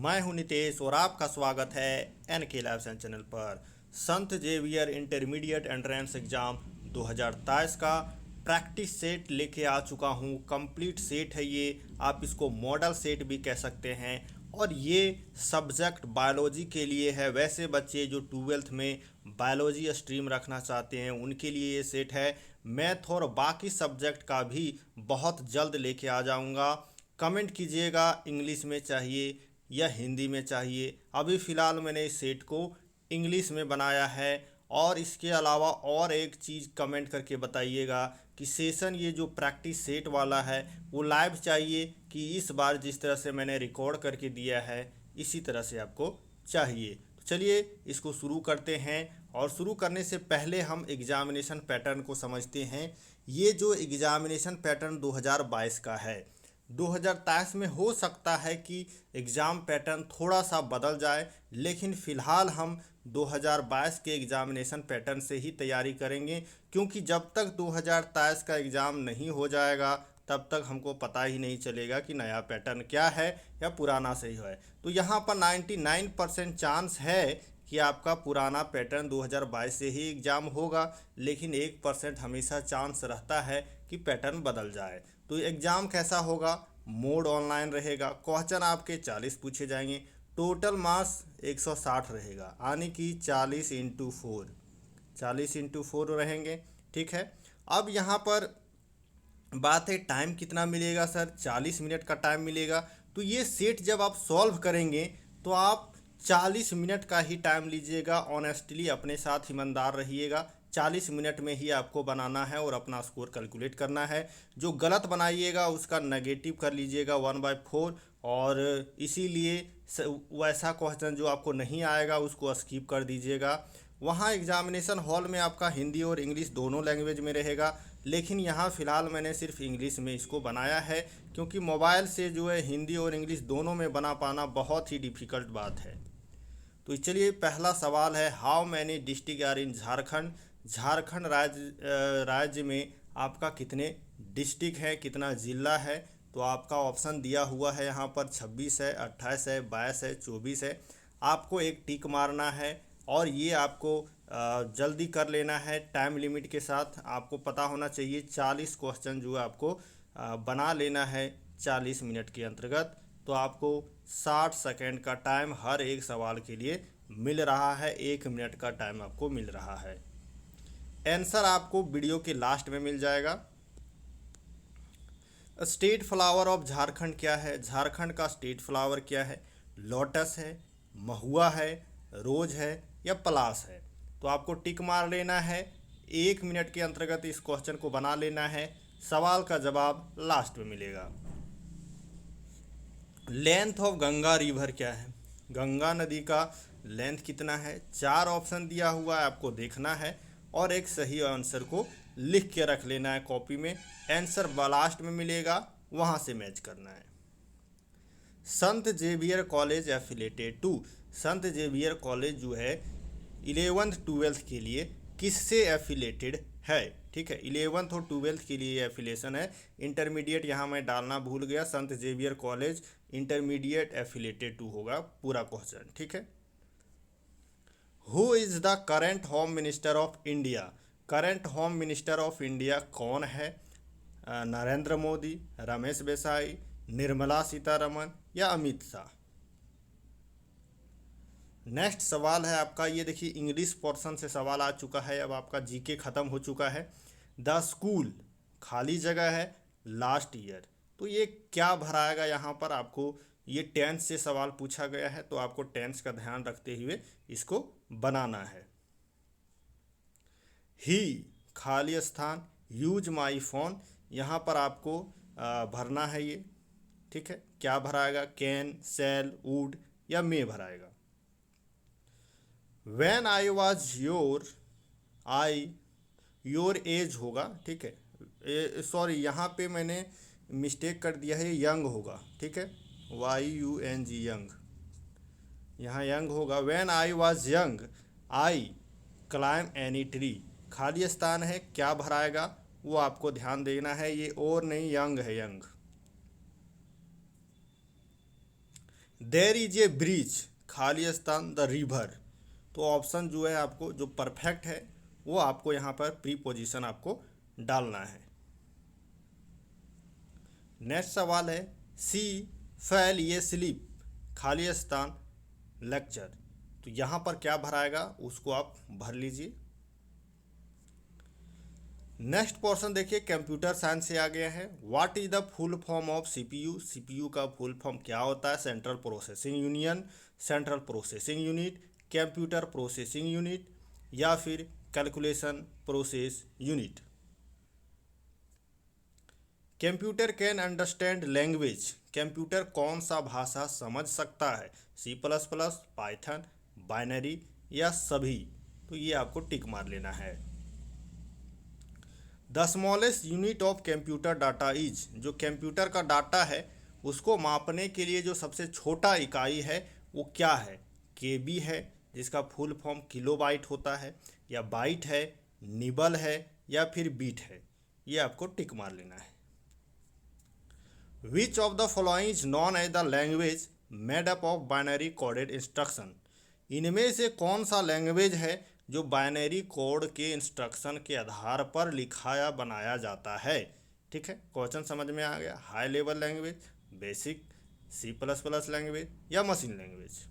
मैं हूं नितेश और आपका स्वागत है एन के लाइव चैनल पर। संत जेवियर इंटरमीडिएट एंट्रेंस एग्ज़ाम 2023 का प्रैक्टिस सेट लेके आ चुका हूं। कंप्लीट सेट है ये, आप इसको मॉडल सेट भी कह सकते हैं। और ये सब्जेक्ट बायोलॉजी के लिए है। वैसे बच्चे जो 12th में बायोलॉजी स्ट्रीम रखना चाहते हैं उनके लिए ये सेट है। मैथ और बाकी सब्जेक्ट का भी बहुत जल्द लेके आ जाऊंगा। कमेंट कीजिएगा इंग्लिश में चाहिए या हिंदी में चाहिए। अभी फ़िलहाल मैंने इस सेट को इंग्लिश में बनाया है। और इसके अलावा और एक चीज़ कमेंट करके बताइएगा कि सेशन ये जो प्रैक्टिस सेट वाला है वो लाइव चाहिए कि इस बार जिस तरह से मैंने रिकॉर्ड करके दिया है इसी तरह से आपको चाहिए। तो चलिए इसको शुरू करते हैं। और शुरू करने से पहले हम एग्ज़ामिनेशन पैटर्न को समझते हैं। ये जो एग्ज़ामिनेशन पैटर्न 2022 का है, 2023 में हो सकता है कि एग्ज़ाम पैटर्न थोड़ा सा बदल जाए, लेकिन फ़िलहाल हम 2022 के एग्ज़ामिनेशन पैटर्न से ही तैयारी करेंगे। क्योंकि जब तक 2023 का एग्ज़ाम नहीं हो जाएगा तब तक हमको पता ही नहीं चलेगा कि नया पैटर्न क्या है या पुराना सही है। तो यहाँ पर 99% चांस है कि आपका पुराना पैटर्न 2022 से ही एग्ज़ाम होगा, लेकिन 1% हमेशा चांस रहता है कि पैटर्न बदल जाए। तो एग्ज़ाम कैसा होगा? मोड ऑनलाइन रहेगा। क्वेश्चन आपके 40 पूछे जाएंगे। टोटल मार्क्स 160 रहेगा, यानी कि 40 इंटू 4 रहेंगे। ठीक है। अब यहाँ पर बात है टाइम कितना मिलेगा सर? 40 मिनट का टाइम मिलेगा। तो ये सेट जब आप सॉल्व करेंगे तो आप 40 मिनट का ही टाइम लीजिएगा। ऑनेस्टली अपने साथ ईमानदार रहिएगा। 40 मिनट में ही आपको बनाना है और अपना स्कोर कैलकुलेट करना है। जो गलत बनाइएगा उसका नेगेटिव कर लीजिएगा 1/4। और इसीलिए वैसा क्वेश्चन जो आपको नहीं आएगा उसको स्किप कर दीजिएगा। वहाँ एग्जामिनेशन हॉल में आपका हिंदी और इंग्लिश दोनों लैंग्वेज में रहेगा, लेकिन यहाँ फ़िलहाल मैंने सिर्फ इंग्लिश में इसको बनाया है क्योंकि मोबाइल से जो है हिंदी और इंग्लिश दोनों में बना पाना बहुत ही डिफ़िकल्ट बात है। तो चलिए पहला सवाल है, how many district are in Jharkhand? Jharkhand राज्य में आपका कितने डिस्ट्रिक्ट है, कितना ज़िला है? तो आपका ऑप्शन दिया हुआ है यहाँ पर 26 है, 28 है, 22 है, 24 है। आपको एक टिक मारना है और ये आपको जल्दी कर लेना है टाइम लिमिट के साथ। आपको पता होना चाहिए 40 क्वेश्चन जो है आपको बना लेना है 40 मिनट के अंतर्गत। तो आपको 60 सेकेंड का टाइम हर एक सवाल के लिए मिल रहा है। 1 मिनट का टाइम आपको मिल रहा है। आंसर आपको वीडियो के लास्ट में मिल जाएगा। स्टेट फ्लावर ऑफ झारखंड क्या है? झारखंड का स्टेट फ्लावर क्या है? लोटस है, महुआ है, रोज है या पलाश है? तो आपको टिक मार लेना है। 1 मिनट के अंतर्गत इस क्वेश्चन को बना लेना है। सवाल का जवाब लास्ट में मिलेगा। लेंथ ऑफ गंगा रिवर क्या है? गंगा नदी का लेंथ कितना है? 4 ऑप्शन दिया हुआ है, आपको देखना है और एक सही आंसर को लिख के रख लेना है कॉपी में। आंसर लास्ट में मिलेगा, वहाँ से मैच करना है। संत Xavier college affiliated to? Sant Xavier college जो है 11th 12th के लिए किससे एफिलेटेड है? ठीक है, 11th और 12th के लिए एफिलेशन है। इंटरमीडिएट यहाँ मैं डालना भूल गया। Sant Xavier college intermediate affiliated to होगा पूरा क्वेश्चन। ठीक है। Who is the current home minister of India? Current home minister of India कौन है? नरेंद्र मोदी, रमेश बेसाई, निर्मला सीतारमन या अमित शाह? नेक्स्ट सवाल है आपका, ये देखिए इंग्लिश पोर्शन से सवाल आ चुका है। अब आपका जीके ख़त्म हो चुका है। द स्कूल खाली जगह है लास्ट ईयर। तो ये क्या भराएगा? यहाँ पर आपको ये टेंस से सवाल पूछा गया है, तो आपको टेंस का ध्यान रखते हुए इसको बनाना है। ही खाली स्थान, यूज माई फ़ोन, यहाँ पर आपको भरना है ये। ठीक है, क्या भराएगा? कैन, सेल, वुड या मे भराएगा। When I was your age होगा। ठीक है, सॉरी यहाँ पे मैंने मिस्टेक कर दिया है, यंग होगा। ठीक है, YUNG यंग, यहाँ यंग होगा। When I was young I climb any tree, खाली स्थान है, क्या भराएगा वो आपको ध्यान देना है। ये और नहीं, यंग है, young. There is a bridge, Khalistan the river. तो ऑप्शन जो है आपको जो परफेक्ट है वो आपको यहाँ पर प्रीपोजिशन आपको डालना है। नेक्स्ट सवाल है सी फेल ये स्लीप, खालिस्तान लेक्चर। तो यहाँ पर क्या भराएगा उसको आप भर लीजिए। नेक्स्ट पोर्शन देखिए कंप्यूटर साइंस से आ गया है। What is the full form of CPU. CPU का फुल फॉर्म क्या होता है? Central processing union, central processing unit, computer processing unit या फिर calculation process unit. Computer can understand language, computer कौन सा भाषा समझ सकता है? C plus plus, Python, binary या सभी। तो ये आपको टिक मार लेना है। The smallest unit of computer data is, जो कंप्यूटर का डाटा है उसको मापने के लिए जो सबसे छोटा इकाई है वो क्या है? केबी है जिसका फुल फॉर्म किलोबाइट होता है, या बाइट है, निबल है या फिर बीट है। ये आपको टिक मार लेना है। Which of the following is known as the language made up of binary coded instruction. इनमें से कौन सा लैंग्वेज है जो बाइनरी कोड के इंस्ट्रक्शन के आधार पर लिखाया बनाया जाता है? ठीक है, क्वेश्चन समझ में आ गया। High level language, basic, C plus plus language या machine language.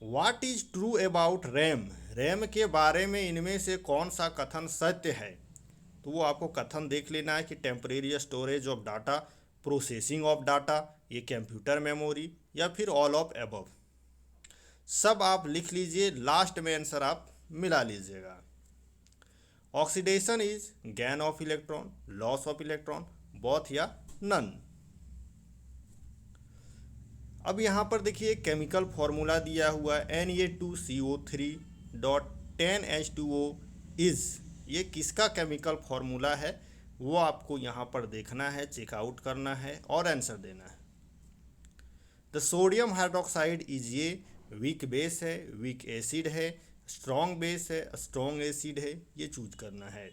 What is true about RAM, RAM के बारे में इनमें से कौन सा कथन सत्य है? तो वो आपको कथन देख लेना है कि temporary storage of data, processing of data, ये कंप्यूटर मेमोरी या फिर ऑल ऑफ एबव। सब आप लिख लीजिए, लास्ट में आंसर आप मिला लीजिएगा। Oxidation is gain of electron, loss of electron, both या नन। अब यहाँ पर देखिए केमिकल फॉर्मूला दिया हुआ है Na2CO3.10H2O इज, ये किसका केमिकल फॉर्मूला है वो आपको यहाँ पर देखना है, चेकआउट करना है और आंसर देना है। द सोडियम हाइड्रोक्साइड इज, ये वीक बेस है, वीक एसिड है, स्ट्रॉन्ग बेस है, स्ट्रॉन्ग एसिड है, ये चूज करना है।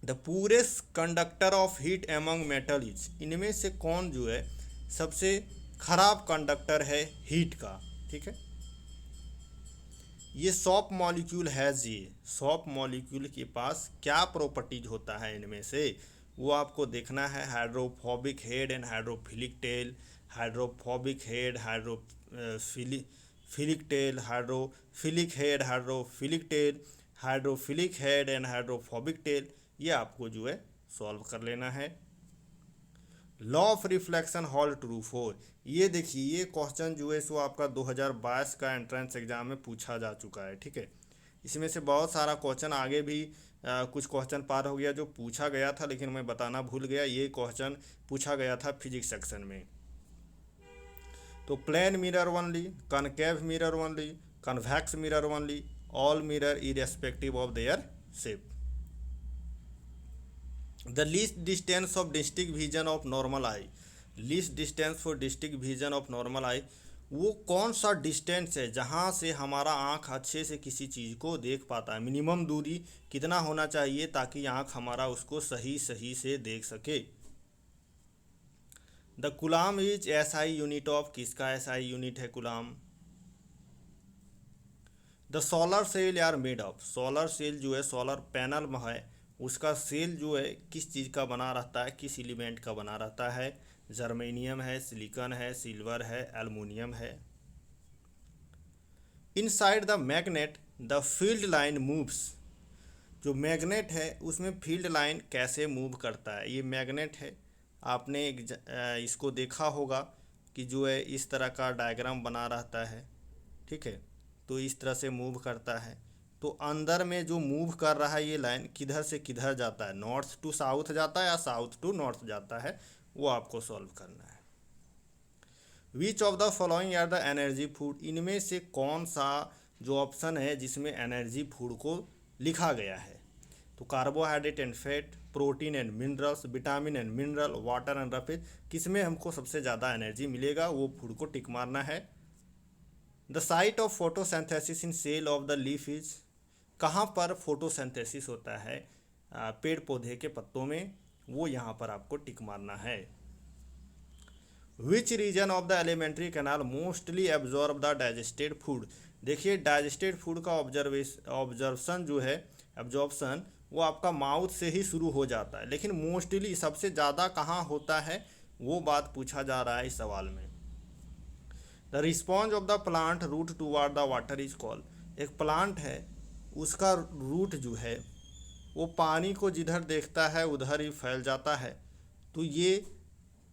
The purest conductor of heat among metal is, इनमें से कौन जो है सबसे खराब कंडक्टर है हीट का? ठीक है, ये सॉप मॉलिक्यूल हैज़, ये सॉप मॉलिक्यूल के पास क्या प्रॉपर्टीज होता है इनमें से वो आपको देखना है। Hydrophobic head and hydrophilic tail, hydrophobic head, hydrophilic tail, hydrophilic head, hydrophilic tail, hydrophilic head and hydrophobic tail. ये आपको जो है सॉल्व कर लेना है। Law of reflection hold true for, ये देखिए ये क्वेश्चन जो है सो आपका 2022 का एंट्रेंस एग्जाम में पूछा जा चुका है। ठीक है, इसमें से बहुत सारा क्वेश्चन आगे भी कुछ क्वेश्चन पार हो गया जो पूछा गया था, लेकिन मैं बताना भूल गया। ये क्वेश्चन पूछा गया था फिजिक्स सेक्शन में। तो plane mirror only, concave mirror only, convex mirror only, all mirror irrespective of their shape. The least distance of district vision of normal eye, least distance for district vision of normal eye, वो कौन सा distance है जहाँ से हमारा आँख अच्छे से किसी चीज़ को देख पाता है? मिनिमम दूरी कितना होना चाहिए ताकि आँख हमारा उसको सही सही से देख सके? The coulomb is SI unit of, किसका एसआई यूनिट है coulomb? The solar cell are made of, solar cell जो है सोलर पैनल में है उसका सेल जो है किस चीज़ का बना रहता है, किस एलिमेंट का बना रहता है? जर्मेनियम है, सिलिकॉन है, सिल्वर है, एल्युमिनियम है। Inside the magnet the field line moves, जो मैग्नेट है उसमें फील्ड लाइन कैसे मूव करता है? ये मैग्नेट है, आपने इसको देखा होगा कि जो है इस तरह का डायग्राम बना रहता है। ठीक है, तो इस तरह से मूव करता है। तो अंदर में जो मूव कर रहा है ये लाइन किधर से किधर जाता है? नॉर्थ टू साउथ जाता है या साउथ टू नॉर्थ जाता है? वो आपको सॉल्व करना है। Which of the following are the energy food, इनमें से कौन सा जो ऑप्शन है जिसमें एनर्जी फूड को लिखा गया है? तो carbohydrate and fat, protein and minerals, vitamin and mineral, water and roughage, किसमें हमको सबसे ज़्यादा एनर्जी मिलेगा वो फूड को टिक मारना है। The site of photosynthesis in cell of the leaf is, कहाँ पर फोटोसिंथेसिस होता है पेड़ पौधे के पत्तों में? वो यहाँ पर आपको टिक मारना है। Which region of the alimentary canal mostly absorb the digested food. देखिए डाइजेस्टेड फूड का ऑब्जर्वेशन जो है, एब्जॉर्प्शन, वो आपका माउथ से ही शुरू हो जाता है, लेकिन मोस्टली सबसे ज़्यादा कहाँ होता है वो बात पूछा जा रहा है इस सवाल में। The response of the plant root toward the water is called. एक प्लांट है, उसका रूट जो है वो पानी को जिधर देखता है उधर ही फैल जाता है। तो ये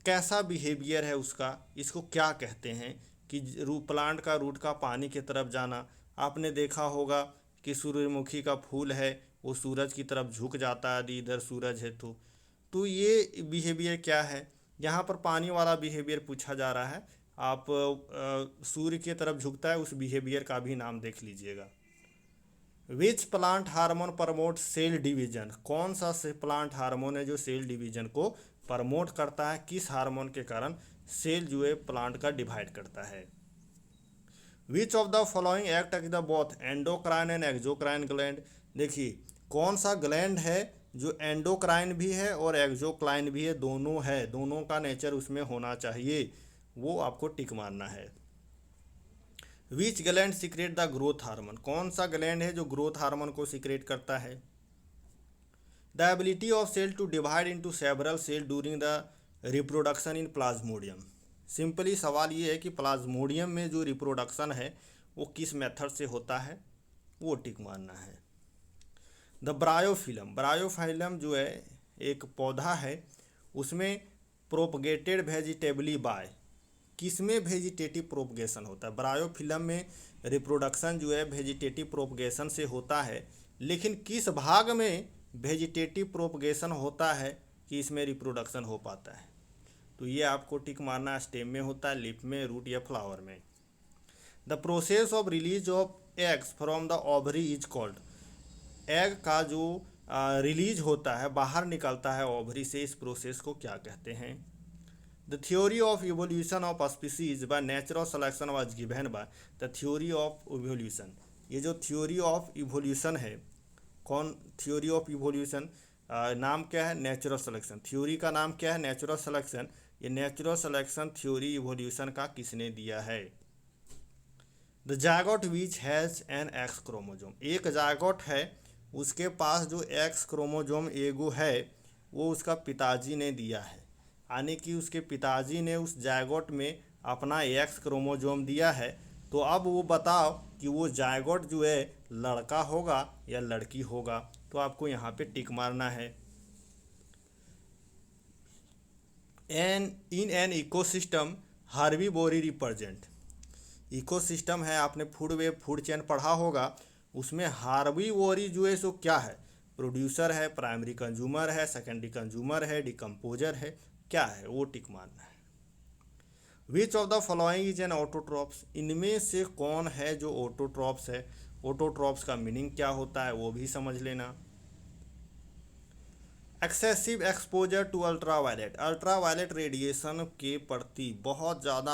कैसा बिहेवियर है उसका, इसको क्या कहते हैं कि प्लांट का रूट का पानी की तरफ जाना। आपने देखा होगा कि सूर्यमुखी का फूल है वो सूरज की तरफ झुक जाता है यदि इधर सूरज है तो ये बिहेवियर क्या है, यहाँ पर पानी वाला बिहेवियर पूछा जा रहा है। आप सूर्य की तरफ झुकता है उस बिहेवियर का भी नाम देख लीजिएगा। Which plant hormone promote cell division. कौन सा से प्लांट हार्मोन है जो सेल डिवीजन को प्रमोट करता है, किस हार्मोन के कारण सेल जो है प्लांट का डिवाइड करता है। Which of the following act the both endocrine and exocrine gland. देखिए कौन सा ग्लैंड है जो एंडोक्राइन भी है और एक्सोक्राइन भी है, दोनों है, दोनों का नेचर उसमें होना चाहिए, वो आपको टिक मारना है। विच gland secret the growth hormone. कौन सा ग्लैंड है जो ग्रोथ हार्मोन को सीक्रेट करता है। The ability of cell to divide into several cell during the reproduction in plasmodium. Simply सवाल ये है कि प्लाज्मोडियम में जो रिप्रोडक्शन है वो किस मेथड से होता है, वो टिक मारना है। The bryophyllum. ब्रायोफिलम जो है एक पौधा है, उसमें प्रोपगेटेड वेजिटेबली बाय, किसमें वेजिटेटिव प्रोपगेशन होता है। ब्रायोफिलम में रिप्रोडक्शन जो है वेजिटेटिव प्रोपगेशन से होता है, लेकिन किस भाग में वेजिटेटिव प्रोपगेशन होता है कि इसमें रिप्रोडक्शन हो पाता है। तो ये आपको टिक मारना, स्टेम में होता है, लीफ में, रूट या फ्लावर में। The process of release of eggs from the ovary is called. Egg का जो रिलीज होता है, बाहर निकलता है ओवरी से, इस प्रोसेस को क्या कहते हैं। The theory of evolution of species by natural selection was given by. The theory of evolution, ये जो थ्योरी ऑफ इवोल्यूशन है, कौन थ्योरी ऑफ इवोल्यूशन, नाम क्या है, नेचुरल सिलेक्शन। थ्योरी का नाम क्या है, नेचुरल सिलेक्शन। ये नेचुरल सिलेक्शन थ्योरी इवोल्यूशन का किसने दिया है। The zygote which has an x chromosome. एक जायगोट है, उसके पास जो एक्स क्रोमोजोम एगो है वो उसका पिताजी ने दिया है, यानी कि उसके पिताजी ने उस जायगोट में अपना एक्स क्रोमोजोम दिया है। तो अब वो बताओ कि वो जायगोट जो है लड़का होगा या लड़की होगा, तो आपको यहाँ पे टिक मारना है। In an ecosystem herbivory represent. Ecosystem है, आपने फूड वेब फूड चेन पढ़ा होगा, उसमें हार्बीवोरी जो है सो क्या है, प्रोड्यूसर है, प्राइमरी कंज्यूमर है, सेकेंडरी कंज्यूमर है, डिकम्पोजर है, क्या है, वो टिक मारना है। Which of the following is an autotrophs. इनमें से कौन है जो ऑटोट्रॉप्स है। ऑटोट्रॉप्स का मीनिंग क्या होता है वो भी समझ लेना। Excessive exposure to ultraviolet. Ultraviolet radiation के प्रति बहुत ज़्यादा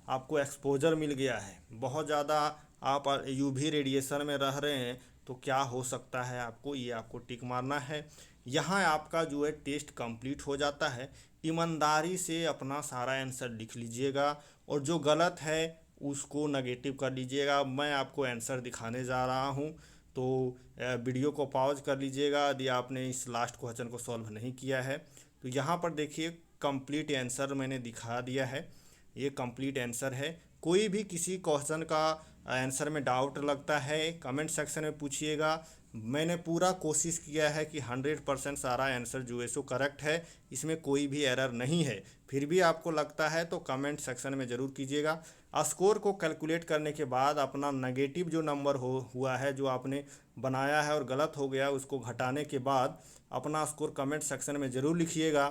आपको एक्सपोजर मिल गया है, बहुत ज़्यादा आप यूवी रेडिएशन में रह रहे हैं, तो क्या हो सकता है आपको, ये आपको टिक मारना है। यहाँ आपका जो है टेस्ट कंप्लीट हो जाता है। ईमानदारी से अपना सारा आंसर लिख लीजिएगा और जो गलत है उसको नेगेटिव कर लीजिएगा। मैं आपको आंसर दिखाने जा रहा हूँ, तो वीडियो को पॉज कर लीजिएगा यदि आपने इस लास्ट क्वेश्चन को सॉल्व नहीं किया है। तो यहाँ पर देखिए कंप्लीट आंसर मैंने दिखा दिया है, ये कंप्लीट आंसर है। कोई भी किसी क्वेश्चन का आंसर में डाउट लगता है कमेंट सेक्शन में पूछिएगा। मैंने पूरा कोशिश किया है कि 100% सारा आंसर जो है सो करेक्ट है, इसमें कोई भी एरर नहीं है। फिर भी आपको लगता है तो कमेंट सेक्शन में ज़रूर कीजिएगा। स्कोर को कैलकुलेट करने के बाद अपना नेगेटिव जो नंबर हुआ है, जो आपने बनाया है और गलत हो गया, उसको घटाने के बाद अपना स्कोर कमेंट सेक्शन में ज़रूर लिखिएगा,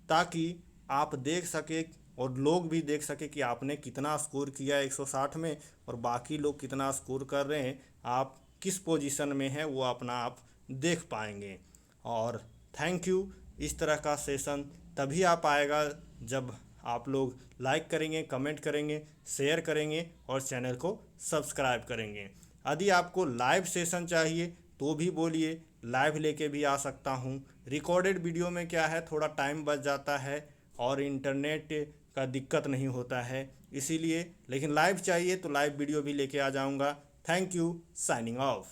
ताकि आप देख सके और लोग भी देख सके कि आपने कितना स्कोर किया 160 में और बाकी लोग कितना स्कोर कर रहे हैं, आप किस पोजीशन में है वो अपना आप देख पाएंगे। और थैंक यू। इस तरह का सेशन तभी आ पाएगा जब आप लोग लाइक करेंगे, कमेंट करेंगे, शेयर करेंगे और चैनल को सब्सक्राइब करेंगे। यदि आपको लाइव सेशन चाहिए तो भी बोलिए, लाइव लेके भी आ सकता हूँ। रिकॉर्डेड वीडियो में क्या है, थोड़ा टाइम बच जाता है और इंटरनेट का दिक्कत नहीं होता है इसीलिए, लेकिन लाइव चाहिए तो लाइव वीडियो भी लेके आ जाऊँगा। Thank you, signing off.